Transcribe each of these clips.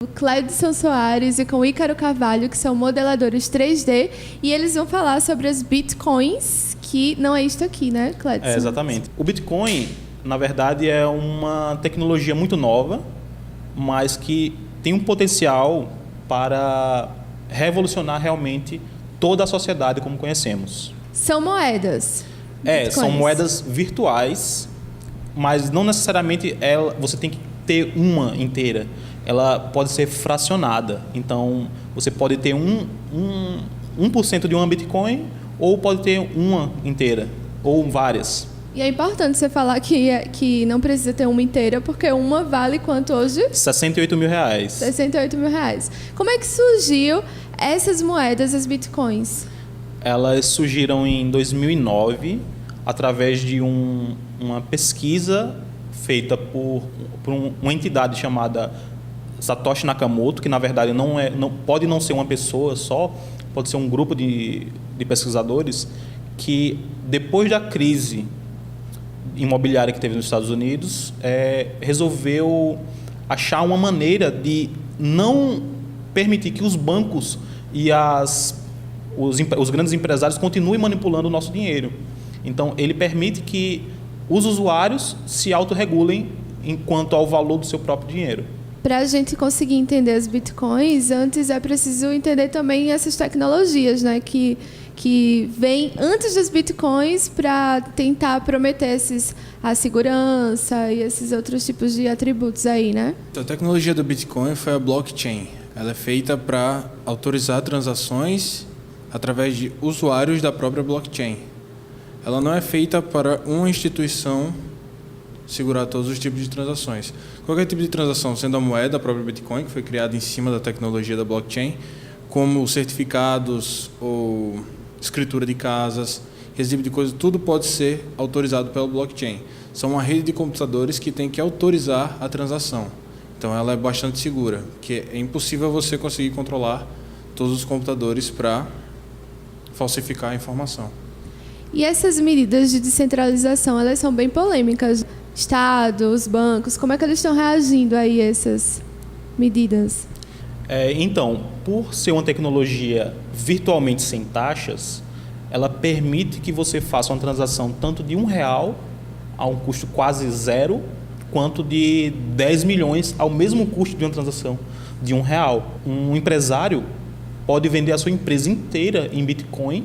O Cledson Soares e com o Ícaro Carvalho, que são modeladores 3D, e eles vão falar sobre as Bitcoins, que não é isto aqui, né, Cledson? Exatamente. O Bitcoin, na verdade, é uma tecnologia muito nova, mas que tem um potencial para revolucionar realmente toda a sociedade como conhecemos. São moedas. São moedas virtuais, mas não necessariamente você tem que ter uma inteira. Ela pode ser fracionada. Então, você pode ter 1% de uma Bitcoin ou pode ter uma inteira, ou várias. E é importante você falar que não precisa ter uma inteira, porque uma vale quanto hoje? R$68 mil. R$68 mil. Como é que surgiu essas moedas, as Bitcoins? Elas surgiram em 2009, através de uma pesquisa feita por uma entidade chamada Satoshi Nakamoto, que na verdade pode não ser uma pessoa só, pode ser um grupo de pesquisadores que, depois da crise imobiliária que teve nos Estados Unidos, resolveu achar uma maneira de não permitir que os bancos e os grandes empresários continuem manipulando o nosso dinheiro. Então, ele permite que os usuários se autorregulem quanto ao valor do seu próprio dinheiro. Para a gente conseguir entender as Bitcoins, antes é preciso entender também essas tecnologias, né, que vêm antes das Bitcoins para tentar prometer a segurança e esses outros tipos de atributos aí, né? Então, a tecnologia do Bitcoin foi a blockchain. Ela é feita para autorizar transações através de usuários da própria blockchain. Ela não é feita para uma instituição segurar todos os tipos de transações. Qualquer tipo de transação, sendo a moeda, a própria Bitcoin, que foi criada em cima da tecnologia da blockchain, como certificados ou escritura de casas, esse tipo de coisa, tudo pode ser autorizado pela blockchain. São uma rede de computadores que tem que autorizar a transação. Então ela é bastante segura, porque é impossível você conseguir controlar todos os computadores para falsificar a informação. E essas medidas de descentralização, elas são bem polêmicas. Estado, os bancos, como é que eles estão reagindo aí a essas medidas? Então, por ser uma tecnologia virtualmente sem taxas, ela permite que você faça uma transação tanto de R$1 a um custo quase zero, quanto de 10 milhões ao mesmo custo de uma transação de R$1. Um empresário pode vender a sua empresa inteira em Bitcoin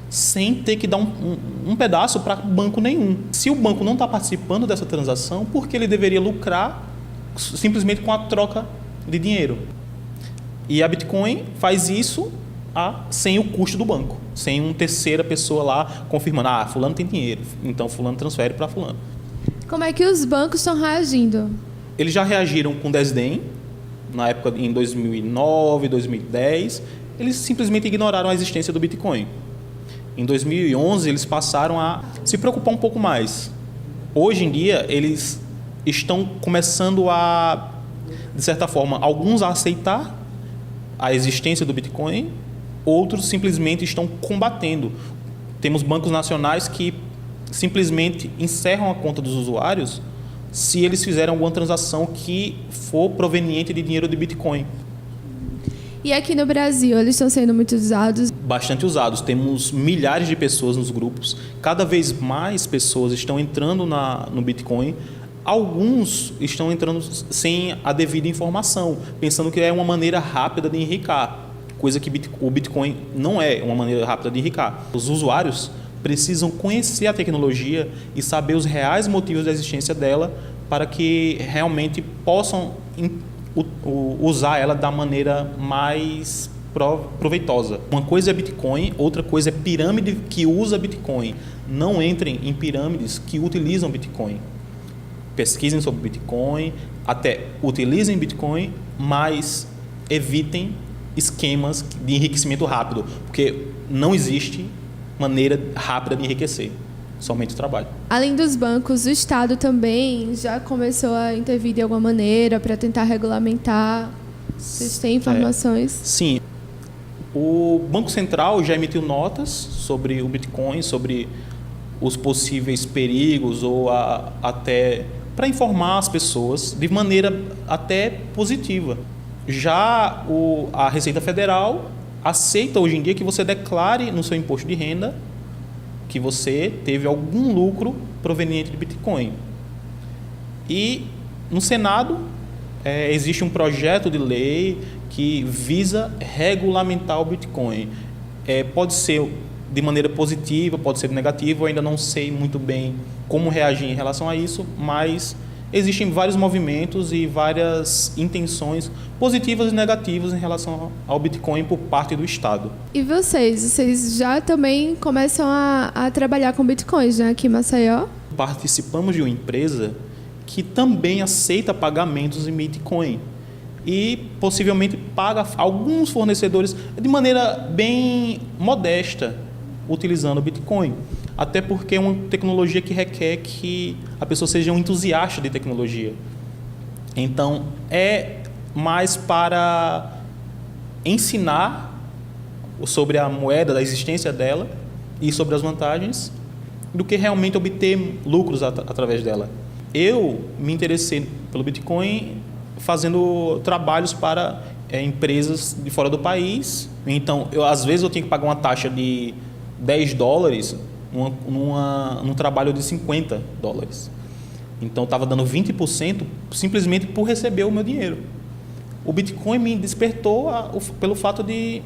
sem ter que dar um pedaço para banco nenhum. Se o banco não está participando dessa transação, por que ele deveria lucrar simplesmente com a troca de dinheiro? E a Bitcoin faz isso sem o custo do banco, sem uma terceira pessoa lá confirmando, fulano tem dinheiro, então fulano transfere para fulano. Como é que os bancos estão reagindo? Eles já reagiram com desdém, na época em 2009, 2010, eles simplesmente ignoraram a existência do Bitcoin. Em 2011, eles passaram a se preocupar um pouco mais. Hoje em dia, eles estão começando a, de certa forma, alguns a aceitar a existência do Bitcoin, outros simplesmente estão combatendo. Temos bancos nacionais que simplesmente encerram a conta dos usuários se eles fizerem alguma transação que for proveniente de dinheiro de Bitcoin. E aqui no Brasil, eles estão sendo muito usados? Bastante usados. Temos milhares de pessoas nos grupos. Cada vez mais pessoas estão entrando no Bitcoin. Alguns estão entrando sem a devida informação, pensando que é uma maneira rápida de enricar, coisa que o Bitcoin não é uma maneira rápida de enricar. Os usuários precisam conhecer a tecnologia e saber os reais motivos da existência dela para que realmente possam usar ela da maneira mais proveitosa. Uma coisa é Bitcoin, outra coisa é pirâmide que usa Bitcoin. Não entrem em pirâmides que utilizam Bitcoin. Pesquisem sobre Bitcoin, até utilizem Bitcoin, mas evitem esquemas de enriquecimento rápido, porque não existe maneira rápida de enriquecer, somente o trabalho. Além dos bancos, o Estado também já começou a intervir de alguma maneira para tentar regulamentar. Vocês têm informações? Sim. O Banco Central já emitiu notas sobre o Bitcoin, sobre os possíveis perigos ou até para informar as pessoas de maneira até positiva. Já a Receita Federal aceita hoje em dia que você declare no seu imposto de renda que você teve algum lucro proveniente de Bitcoin. E no Senado existe um projeto de lei que visa regulamentar o Bitcoin. Pode ser de maneira positiva, pode ser negativa, eu ainda não sei muito bem como reagir em relação a isso, mas existem vários movimentos e várias intenções positivas e negativas em relação ao Bitcoin por parte do Estado. E vocês já também começam a trabalhar com Bitcoins, né, aqui em Maceió? Participamos de uma empresa que também aceita pagamentos em Bitcoin e possivelmente paga alguns fornecedores de maneira bem modesta, utilizando o Bitcoin. Até porque é uma tecnologia que requer que a pessoa seja um entusiasta de tecnologia. Então, é mais para ensinar sobre a moeda, da existência dela e sobre as vantagens, do que realmente obter lucros através dela. Eu me interessei pelo Bitcoin fazendo trabalhos para empresas de fora do país. Então, às vezes eu tinha que pagar uma taxa de $10 num trabalho de $50. Então, estava dando 20% simplesmente por receber o meu dinheiro. O Bitcoin me despertou pelo fato de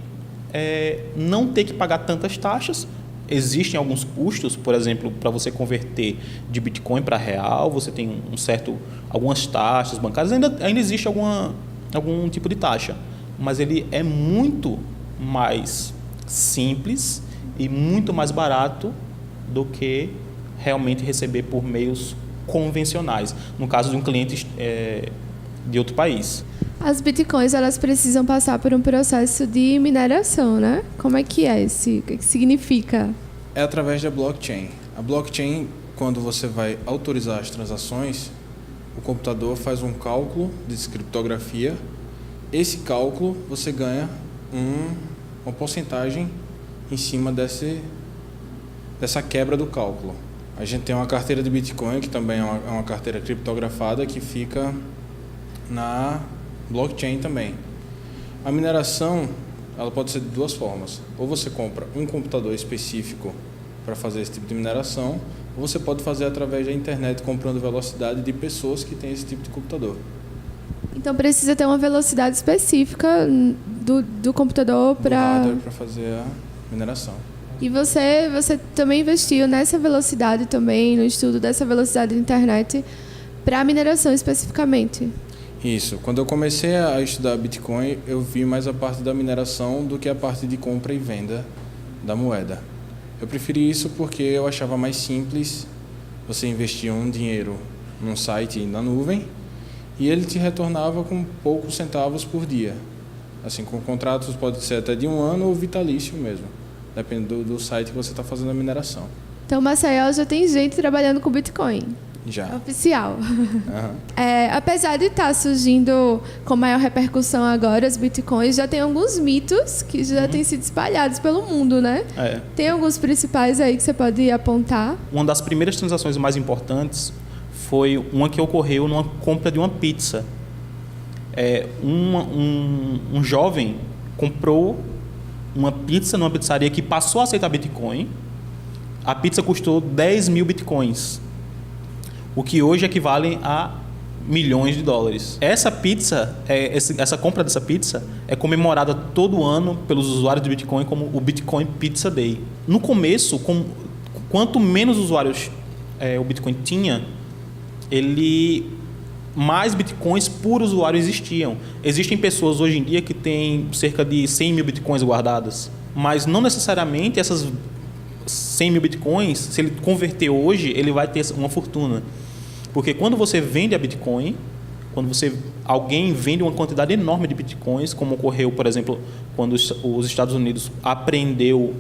não ter que pagar tantas taxas. Existem alguns custos, por exemplo, para você converter de Bitcoin para real, você tem algumas taxas bancárias, ainda existe algum tipo de taxa, mas ele é muito mais simples e muito mais barato do que realmente receber por meios convencionais, no caso de um cliente de outro país. As Bitcoins, elas precisam passar por um processo de mineração, né? Como é que é isso? O que significa? É através da blockchain. A blockchain, quando você vai autorizar as transações, o computador faz um cálculo de descriptografia. Esse cálculo, você ganha uma porcentagem em cima dessa quebra do cálculo. A gente tem uma carteira de Bitcoin, que também é uma carteira criptografada, que fica na blockchain também. A mineração, ela pode ser de duas formas. Ou você compra um computador específico para fazer esse tipo de mineração, ou você pode fazer através da internet, comprando velocidade de pessoas que têm esse tipo de computador. Então precisa ter uma velocidade específica do computador para hardware para fazer a mineração. E você também investiu nessa velocidade também, no estudo dessa velocidade da internet para mineração especificamente? Isso. Quando eu comecei a estudar Bitcoin, eu vi mais a parte da mineração do que a parte de compra e venda da moeda. Eu preferi isso porque eu achava mais simples você investir um dinheiro num site na nuvem e ele te retornava com poucos centavos por dia. Assim, com contratos pode ser até de 1 ano ou vitalício mesmo, dependendo do site que você está fazendo a mineração. Então, Maceió já tem gente trabalhando com Bitcoin? Já. É oficial. Uhum. Apesar de estar surgindo com maior repercussão agora, os Bitcoins, já tem alguns mitos que já têm sido espalhados pelo mundo, né? Tem alguns principais aí que você pode apontar? Uma das primeiras transações mais importantes foi uma que ocorreu numa compra de uma pizza. Um jovem comprou uma pizza numa pizzaria que passou a aceitar Bitcoin. A pizza custou 10 mil Bitcoins, o que hoje equivale a milhões de dólares. Essa pizza, essa compra dessa pizza é comemorada todo ano pelos usuários de Bitcoin como o Bitcoin Pizza Day. No começo, quanto menos usuários o Bitcoin tinha, mais Bitcoins por usuário existiam. Existem pessoas hoje em dia que têm cerca de 100 mil Bitcoins guardadas, mas não necessariamente essas 100 mil Bitcoins, se ele converter hoje, ele vai ter uma fortuna. Porque quando você vende a Bitcoin, alguém vende uma quantidade enorme de Bitcoins, como ocorreu, por exemplo, quando os Estados Unidos apreendeu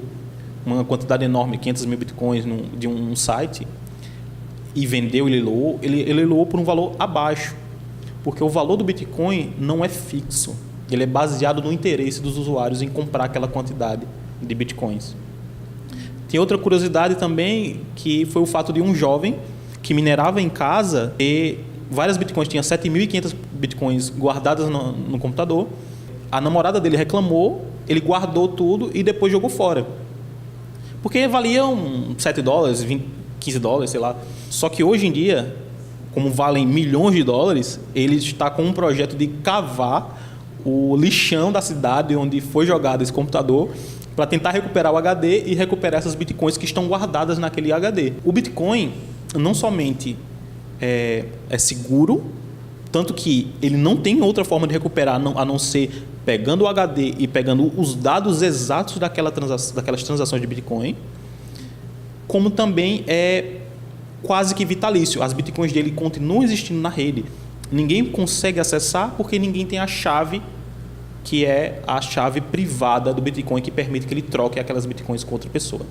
uma quantidade enorme, 500 mil Bitcoins de um site, e vendeu e leiloou, ele leiloou por um valor abaixo. Porque o valor do Bitcoin não é fixo. Ele é baseado no interesse dos usuários em comprar aquela quantidade de Bitcoins. Tem outra curiosidade também, que foi o fato de um jovem que minerava em casa ter várias bitcoins, tinha 7.500 bitcoins guardadas no computador. A namorada dele reclamou, ele guardou tudo e depois jogou fora. Porque valiam $7, 20, $15, sei lá. Só que hoje em dia, como valem milhões de dólares, ele está com um projeto de cavar o lixão da cidade onde foi jogado esse computador para tentar recuperar o HD e recuperar essas bitcoins que estão guardadas naquele HD. O Bitcoin não somente é seguro, tanto que ele não tem outra forma de recuperar a não ser pegando o HD e pegando os dados exatos daquelas transações de Bitcoin, como também é quase que vitalício. As Bitcoins dele continuam existindo na rede. Ninguém consegue acessar porque ninguém tem a chave, que é a chave privada do Bitcoin, que permite que ele troque aquelas Bitcoins com outra pessoa.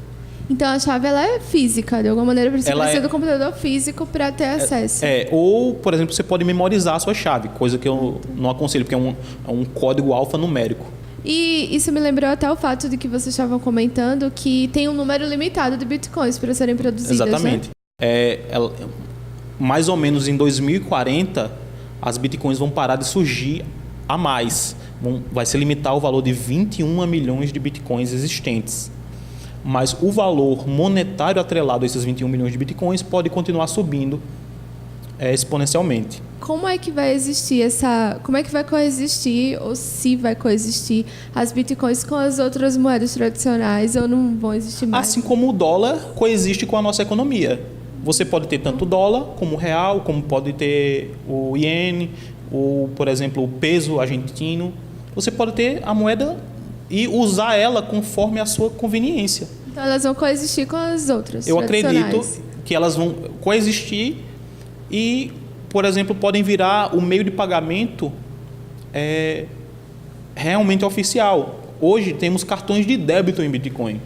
Então a chave ela é física, de alguma maneira precisa ser do computador físico para ter acesso. Ou, por exemplo, você pode memorizar a sua chave, coisa que eu não aconselho, porque é um código alfanumérico. E isso me lembrou até o fato de que vocês estavam comentando que tem um número limitado de bitcoins para serem produzidas. Exatamente. Né? Mais ou menos em 2040, as bitcoins vão parar de surgir a mais. Vai se limitar ao valor de 21 milhões de bitcoins existentes. Mas o valor monetário atrelado a esses 21 milhões de bitcoins pode continuar subindo exponencialmente. Como é que vai existir como é que vai coexistir, ou se vai coexistir, as bitcoins com as outras moedas tradicionais, ou não vão existir mais? Assim como o dólar coexiste com a nossa economia. Você pode ter tanto o dólar como o real, como pode ter o iene, por exemplo, o peso argentino. Você pode ter a moeda e usar ela conforme a sua conveniência. Então elas vão coexistir com as outras. Eu acredito que elas vão coexistir e, por exemplo, podem virar o meio de pagamento realmente oficial. Hoje temos cartões de débito em Bitcoin.